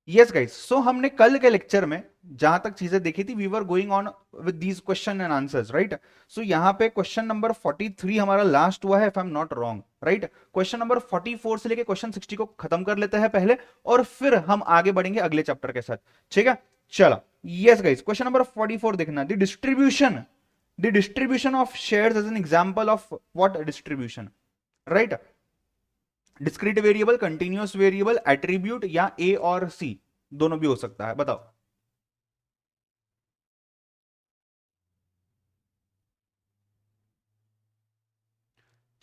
Yes guys, सो हमने कल के लेक्चर में जहां तक चीजें देखी थी, we were going on with these question and answers, right. So यहाँ पे क्वेश्चन नंबर 43 हमारा लास्ट हुआ है, if I am not wrong, right. Question number 44 से लेके क्वेश्चन 60 को खत्म कर लेते हैं पहले, और फिर हम आगे बढ़ेंगे अगले चैप्टर के साथ, ठीक है। चलो, यस गाइस, क्वेश्चन नंबर 44 देखना, the distribution of shares as an example of what distribution, right. Discrete variable, continuous variable, attribute, या ए और सी, दोनों भी हो सकता है, बताओ।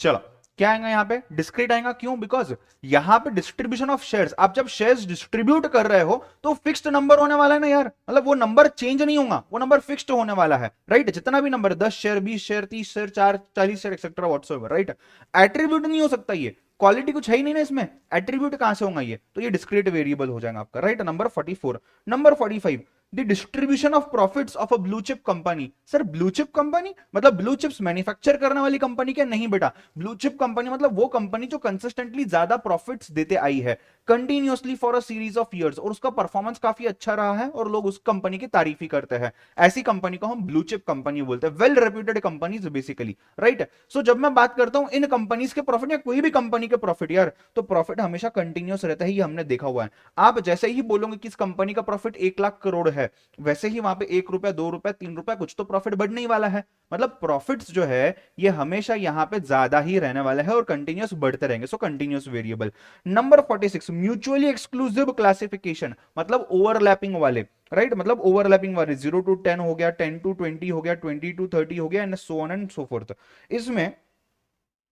चलो, क्या आएगा यहाँ पे, डिस्क्रीट आएगा, क्यों, बिकॉज यहाँ पे डिस्ट्रीब्यूशन ऑफ शेयर्स, आप जब शेयर्स डिस्ट्रीब्यूट कर रहे हो तो फिक्स्ड नंबर होने वाला है ना यार, मतलब वो नंबर चेंज नहीं होगा, वो नंबर फिक्स्ड होने वाला है, राइट। जितना भी number, 10 share, 20 share, 30 share, 40 share, etcetera whatsoever, right. Attribute नहीं हो सकता ये, क्वालिटी कुछ है ही नहीं ना इसमें, एट्रीब्यूट कहां से होगा ये, तो ये डिस्क्रीट वेरिएबल हो जाएगा आपका, right. Number 44। Number 45, the distribution of profits of a blue chip company. Sir blue chip company मतलब ब्लू चिप्स मैन्युफैक्चर करने वाली कंपनी क्या, नहीं बेटा। ब्लू चिप कंपनी मतलब वो कंपनी जो कंसिस्टेंटली ज्यादा प्रॉफिट्स देते आई है continuously for a series of years, और उसका परफॉर्मेंस काफी अच्छा रहा है और लोग उस कंपनी की तारीफ ही करते हैं, ऐसी कंपनी को हम ब्लू चिप कंपनी बोलते हैं, well reputed companies basically, right. So जब मैं बात करता हूं इन कंपनीज के प्रॉफिट या कोई भी कंपनी के प्रॉफिट यार, तो प्रॉफिट हमेशा कंटिन्यूअस रहता है, ये हमने देखा हुआ है। आप जैसे ही बोलोगे कि इस कंपनी का प्रॉफिट 1 लाख करोड़ है, वैसे ही वहां पे 1 रुपया, 2 रुपया, 3 रुपया कुछ तो प्रॉफिट बढ़ने ही वाला है, मतलब प्रॉफिट्स जो है ये हमेशा यहां पे ज्यादा ही रहने वाला है और कंटिन्यूअस बढ़ते रहेंगे, so continuous variable. Number 46, mutually exclusive classification, मतलब ओवरलैपिंग वाले, राइट, मतलब ओवरलैपिंग वाले, 0 to 10 हो गया, 10 to 20 हो गया, 20 to 30 हो गया, and so on and so fourth. इसमें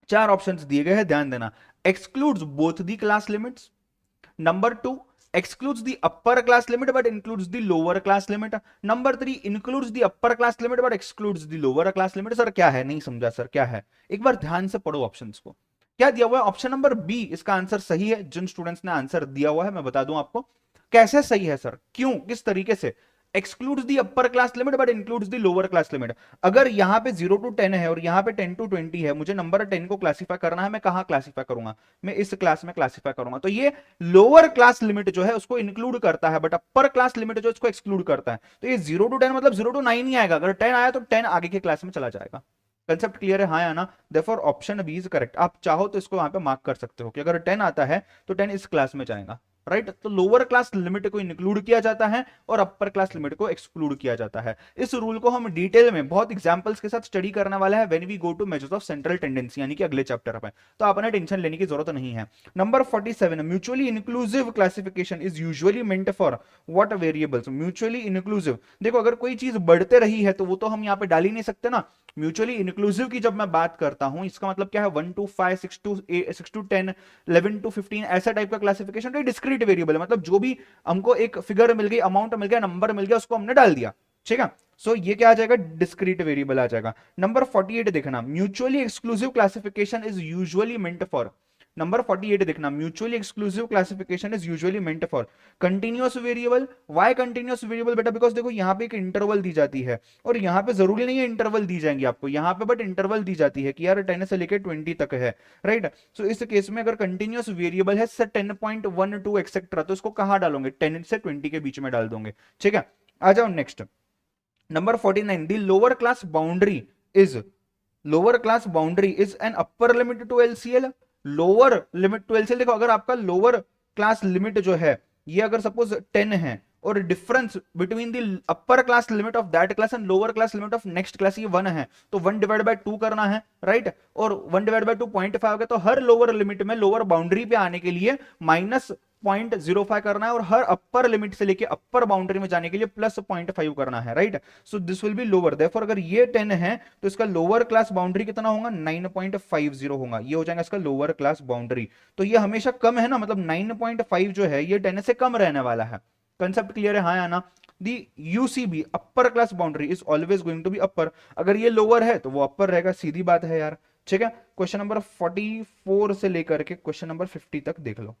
चार ऑप्शंस दिए गए हैं, ध्यान देना। Excludes both the class limits, number 2 excludes the upper class limit but includes the lower class limit, number 3 includes the upper class limit but excludes the lower class limit। Sir क्या है, नहीं समझा sir, क्या है, एक बार ध्यान से पढ़ो ऑप्शंस को। क्या दिया हुआ है, ऑप्शन नंबर बी इसका आंसर सही है, जिन स्टूडेंट्स ने आंसर दिया हुआ है मैं बता दूं आपको कैसे सही है सर, क्यों, किस तरीके से। Excludes the upper class limit but includes the lower class limit. अगर यहां पे 0 to 10 है और यहां पे 10 to 20 है, मुझे नंबर 10 को क्लासीफाई करना है, मैं कहां क्लासीफाई करूंगा, मैं इस क्लास में क्लासीफाई करूंगा, तो ये लोअर क्लास लिमिट जो है उसको इंक्लूड करता है, बट अपर क्लास लिमिट जो इसको एक्सक्लूड करता है, तो ये 0 to 10 मतलब 0 to 9 ही आएगा, अगर 10 आया तो 10 आगे के क्लास में चला जाएगा। कंसेप्ट क्लियर है, हाँ या ना। Therefore option B is correct, आप चाहो तो इसको वहां पे मार्क कर सकते हो कि अगर 10 आता है तो 10 इस क्लास में जाएगा, राइट। तो लोअर क्लास लिमिट को इंक्लूड किया जाता है और अपर क्लास लिमिट को एक्सक्लूड किया जाता है। इस रूल को हम डिटेल में बहुत एग्जांपल्स के साथ स्टडी करने वाला है when we go to measures of central tendency, यानी कि अगले चैप्टर में, तो आपने टेंशन लेने की जरूरत नहीं है। Number 47, mutually inclusive classification is usually meant for what variables. Mutually inclusive, देखो अगर कोई चीज बढ़ते रही है तो वो तो हम यहाँ पे डाल ही नहीं सकते ना। म्यूचुअली इंक्लूसिव की जब मैं बात करता हूं, इसका मतलब क्या है, 1 to 5, 6 to 10, 11 to 15, ऐसा टाइप का क्लासिफिकेशन, तो डिस्क्रीट वेरिएबल है, मतलब जो भी हमको एक फिगर मिल गई, अमाउंट मिल गया, नंबर मिल गया, उसको हमने डाल दिया, ठीक है। सो ये क्या आ जाएगा, डिस्क्रीट वेरिएबल आ जाएगा। नंबर 48 देखना, mutually exclusive classification is usually meant for. Number 48 देखना, mutually exclusive classification is usually meant for continuous variable. Why continuous variable बेटा, बिकॉज देखो यहाँ पे एक इंटरवल दी जाती है, और यहाँ पे जरूरी नहीं है इंटरवल दी जाएंगी आपको, यहाँ पे बट इंटरवल दी जाती है कि यार 10 से लेकर 20 तक है, राइट। सो इस केस में अगर कंटिन्यूअस वेरिएबल है से 10.12 एक्सेट्रा, तो इसको कहां डालोगे, 10 से 20 के बीच में डाल दोगे, ठीक है। आ जाओ next, number 49, the lower class boundary is, lower class boundary is an upper limit to LCL. Lower limit to LCL, देखो अगर आपका लोअर क्लास लिमिट जो है ये अगर सपोज 10 है, और difference between the upper class limit of that class and lower class limit of next class ये 1 है, तो 1/2 करना है, राइट। और 1/2 0.5 हो गया, तो हर लोअर लिमिट में लोअर बाउंड्री पे आने के लिए -0.05 करना है, और हर अपर लिमिट से लेके अपर बाउंड्री में जाने के लिए +0.5 करना है, right. So this will be lower, therefore अगर ये 10 है तो इसका लोअर क्लास बाउंड्री कितना होगा, 9.50 होगा, ये हो जाएगा इसका लोअर क्लास बाउंड्री। तो ये हमेशा कम है ना, मतलब 9.5 जो है ये 10 से कम रहने वाला है। कंसेप्ट क्लियर है, हाँ या ना। The UCB upper class boundary is always going to be upper, अगर ये लोअर है तो वो अपर रहेगा, सीधी बात है यार, ठीक है। क्वेश्चन नंबर 44 से लेकर के क्वेश्चन नंबर 50 तक देख लो।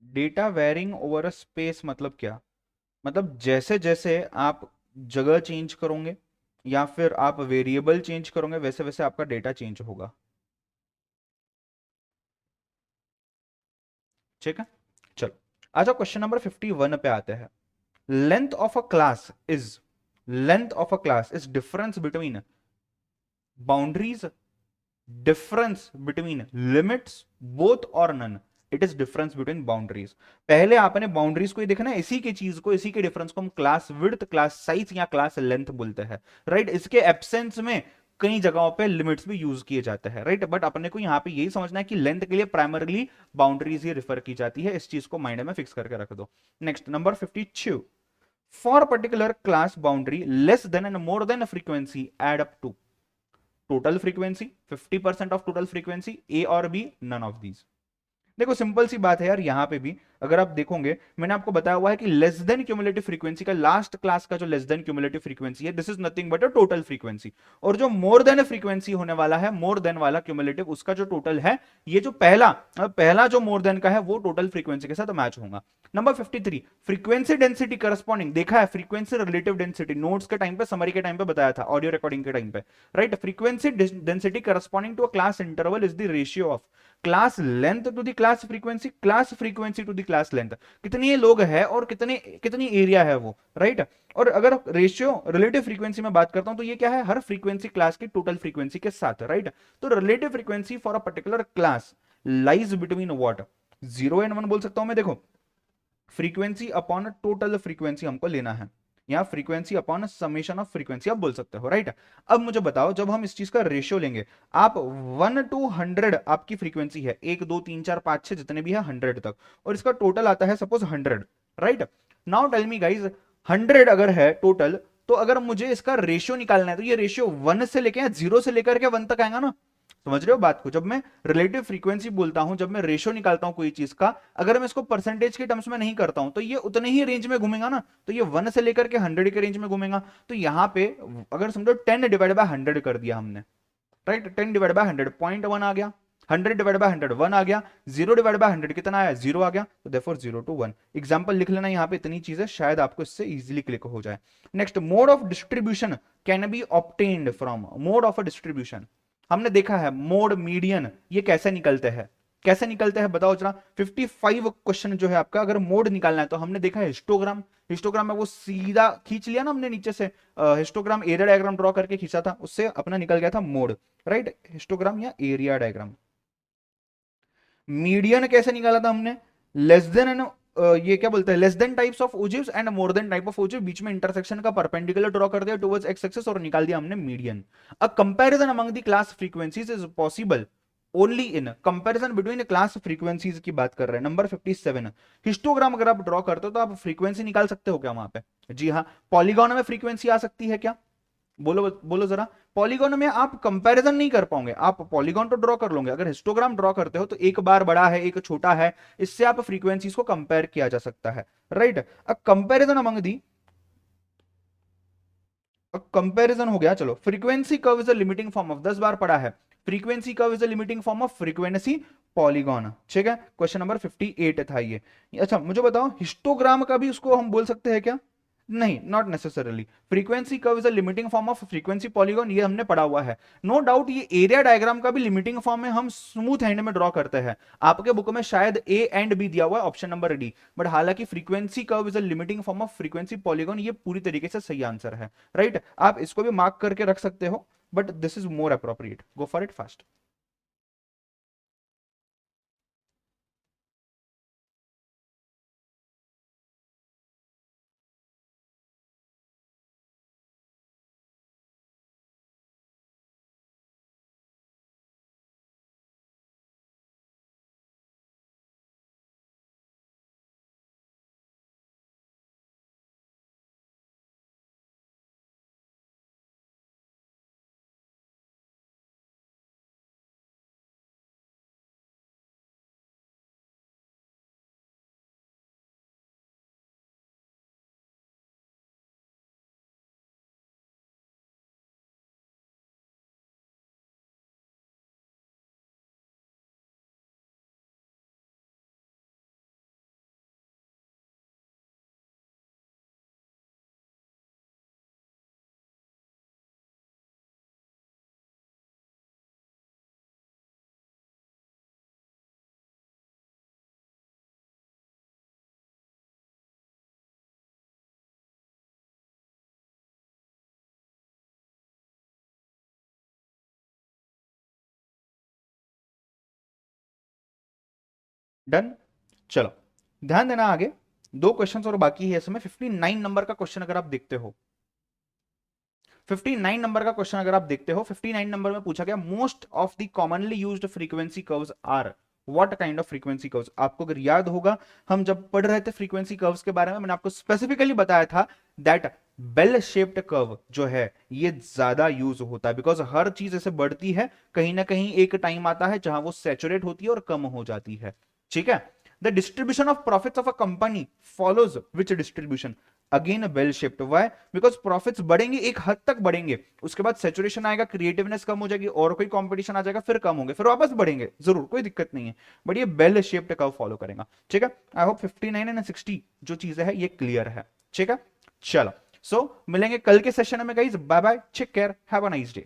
Data varying over a space मतलब क्या? मतलब जैसे जैसे आप जगह चेंज करोगे या फिर आप वेरिएबल चेंज करोगे वैसे वैसे आपका डेटा चेंज होगा। ठीक है, चलो अच्छा क्वेश्चन नंबर 51 पे आते हैं। Length of a class is, length of a class is difference between boundaries, difference between limits, both और none. It is difference between boundaries. पहले आपने बाउंड्रीज को ही देखना है, इसी की चीज को, इसी के डिफरेंस को हम क्लास विड्थ, क्लास साइज या क्लास लेंथ बोलते हैं। राइट, इसके एब्सेंस में कई जगहों पे लिमिट्स भी यूज किए जाते हैं। राइट, बट अपने को यहां पे यही समझना है कि लेंथ के लिए प्राइमरली बाउंड्रीज ही रिफर की जाती है। इस चीज को माइंड में फिक्स करके रख दो। Next number 52, for particular class boundary less than and more than frequency add up to total frequency, 50% of total frequency, A और बी, नन ऑफ दीज। देखो सिंपल सी बात है यार, यहां पे भी अगर आप देखोगे मैंने आपको बताया हुआ है कि लेस देन क्यूमुलेटिव फ्रीक्वेंसी का लास्ट क्लास का जो लेस देन क्यूमुलेटिव फ्रीक्वेंसी है, this is nothing but a total frequency. और जो मोर देन फ्रीक्वेंसी होने वाला है, मोर देन वाला क्यूमुलेटिव, उसका जो टोटल है, ये जो पहला जो मोर देन का है वो टोटल फ्रीक्वेंसी के साथ मैच होगा। नंबर 53, फ्रीक्वेंसी डेंसिटी करस्पॉन्डिंग, देखा है फ्रीक्वेंसी रिलेटिव डेंसिटी, नोट्स के टाइम पे, समरी के टाइम पे बताया था, ऑडियो रिकॉर्डिंग के टाइम पे। Right, frequency density corresponding to a class interval is the ratio of class length to the class frequency, class frequency to the class length. कितनी लोग है और कितने कितनी एरिया है वो। राइट, और अगर रेशियो रिलेटिव फ्रीक्वेंसी में बात करता हूं तो ये क्या है, हर फ्रीक्वेंसी क्लास की टोटल फ्रीक्वेंसी के साथ। राइट, तो relative frequency for a particular class lies between what, 0 and 1 बोल सकता हूं मैं। देखो फ्रीक्वेंसी अपॉन टोटल फ्रीक्वेंसी हमको लेना है, या frequency upon summation of frequency आप बोल सकते हो। राइट, अब मुझे बताओ जब हम इस चीज का रेशियो लेंगे, आप 1 to 100 आपकी फ्रीक्वेंसी है, 1 2 3 4 5 6 जितने भी है 100 तक, और इसका टोटल आता है suppose 100। Right, now tell me guys, 100 अगर है टोटल, तो अगर मुझे इसका रेशियो निकालना है तो ये रेशियो 1 से लेके 0 से लेकर के 1 तक आएगा ना। समझ रहे हो बात को? जब मैं रिलेटिव फ्रीक्वेंसी बोलता हूं, जब मैं रेशियो निकालता हूं कोई चीज का, अगर मैं इसको परसेंटेज के टर्म्स में नहीं करता हूं तो ये उतने ही रेंज में घूमेगा ना, तो ये 1 से लेकर के 100 के रेंज में घूमेगा। तो यहां पे अगर समझो 10/100 कर दिया हमने, राइट, 10/100 0.1 आ गया, 100/100 1 आ गया, 0/100 कितना आया, 0 आ गया, तो देयरफॉर 0 to 1। एग्जांपल लिख लेना यहां पे, इतनी चीजें शायद आपको इससे इजीली क्लिक हो जाए। Next, mode of distribution can be obtained from, mode of a distribution हमने देखा है, मोड मीडियन ये कैसे निकलते हैं, कैसे निकलते हैं बताओ जरा। 55 क्वेश्चन जो है आपका, अगर मोड निकालना है तो हमने देखा है हिस्टोग्राम, हिस्टोग्राम में वो सीधा खींच लिया ना हमने नीचे से, हिस्टोग्राम एरिया डायग्राम ड्रॉ करके खींचा था, उससे अपना निकल गया था मोड। राइट, हिस्टोग्राम या एरिया डायग्राम। मीडियन कैसे निकाला था हमने, लेस देन एंड ये क्या बोलते हैं, less than types of ogives and more than type of ogive, बीच में इंटरसेक्शन का परपेंडिकुलर ड्रॉ कर दिया टुवर्ड्स एक्स एक्सिस और निकाल दिया हमने median. A comparison among the class frequencies is possible only in, comparison between class frequencies की बात कर रहे हैं। नंबर 57, हिस्टोग्राम अगर आप ड्रॉ करते हो तो आप फ्रीक्वेंसी निकाल सकते हो क्या वहां पे? जी हाँ, पॉलीगॉन में फ्रीक्वेंसी आ सकती है क्या? बोलो बोलो जरा। पॉलीगॉन में आप कंपैरिजन नहीं कर पाओगे, आप पॉलीगॉन तो ड्रॉ कर लोगे, अगर हिस्टोग्राम ड्रॉ करते हो तो एक बार बड़ा है एक छोटा है, इससे आप फ्रीक्वेंसीज को कंपेयर किया जा सकता है। Right, a comparison among the, comparison हो गया। चलो, frequency curve is a limiting form of, 10 बार पढ़ा है, frequency curve is a limiting form of frequency polygon. ठीक है, क्वेश्चन नंबर 58 था ये। अच्छा मुझे बताओ, हिस्टोग्राम का भी उसको हम बोल सकते हैं क्या? नहीं, not necessarily. Frequency curve is a limiting form of frequency polygon, ये हमने पढ़ा हुआ है। नो डाउट ये एरिया डायग्राम का भी लिमिटिंग फॉर्म में हम स्मूथ हैंड में ड्रॉ करते हैं, आपके बुक में शायद ए एंड बी दिया हुआ है, ऑप्शन नंबर डी। बट हालांकि frequency curve is a limiting form of frequency polygon, ये पूरी तरीके से सही आंसर है। राइट, आप इसको भी मार्क करके रख सकते हो, but this is more appropriate, go for it fast. Done. चलो ध्यान देना, आगे 2 क्वेश्चंस और बाकी है इसमें। 59 नंबर का क्वेश्चन अगर आप देखते हो, 59 नंबर का क्वेश्चन अगर आप देखते हो, 59 नंबर में पूछा गया most of the commonly used frequency curves are what kind of frequency curves. आपको अगर याद होगा, हम जब पढ़ रहे थे फ्रीक्वेंसी कर्व्स के बारे में, मैंने आपको स्पेसिफिकली बताया था दैट बेल शेप्ड कर्व जो है ये ज्यादा यूज होता है, बिकॉज हर चीज ऐसे बढ़ती है, कहीं ना कहीं एक टाइम आता है जहां वो सैचुरेट होती है और कम हो जाती है। ठीक है, the distribution of profits of a company follows which distribution, again bell shaped. Why? Because profits बढ़ेंगे, एक हद तक बढ़ेंगे, उसके बाद सैचुरेशन आएगा, क्रिएटिवनेस कम हो जाएगी, और कोई कंपटीशन आ जाएगा, फिर कम होंगे, फिर वापस बढ़ेंगे, जरूर कोई दिक्कत नहीं है, बट ये बेल शेप्ड कर्व फॉलो करेगा। ठीक है, आई होप 59 एंड 60 जो चीजें है ये क्लियर है। ठीक है, चलो सो मिलेंगे कल के सेशन में guys, bye bye, take care, have a nice day.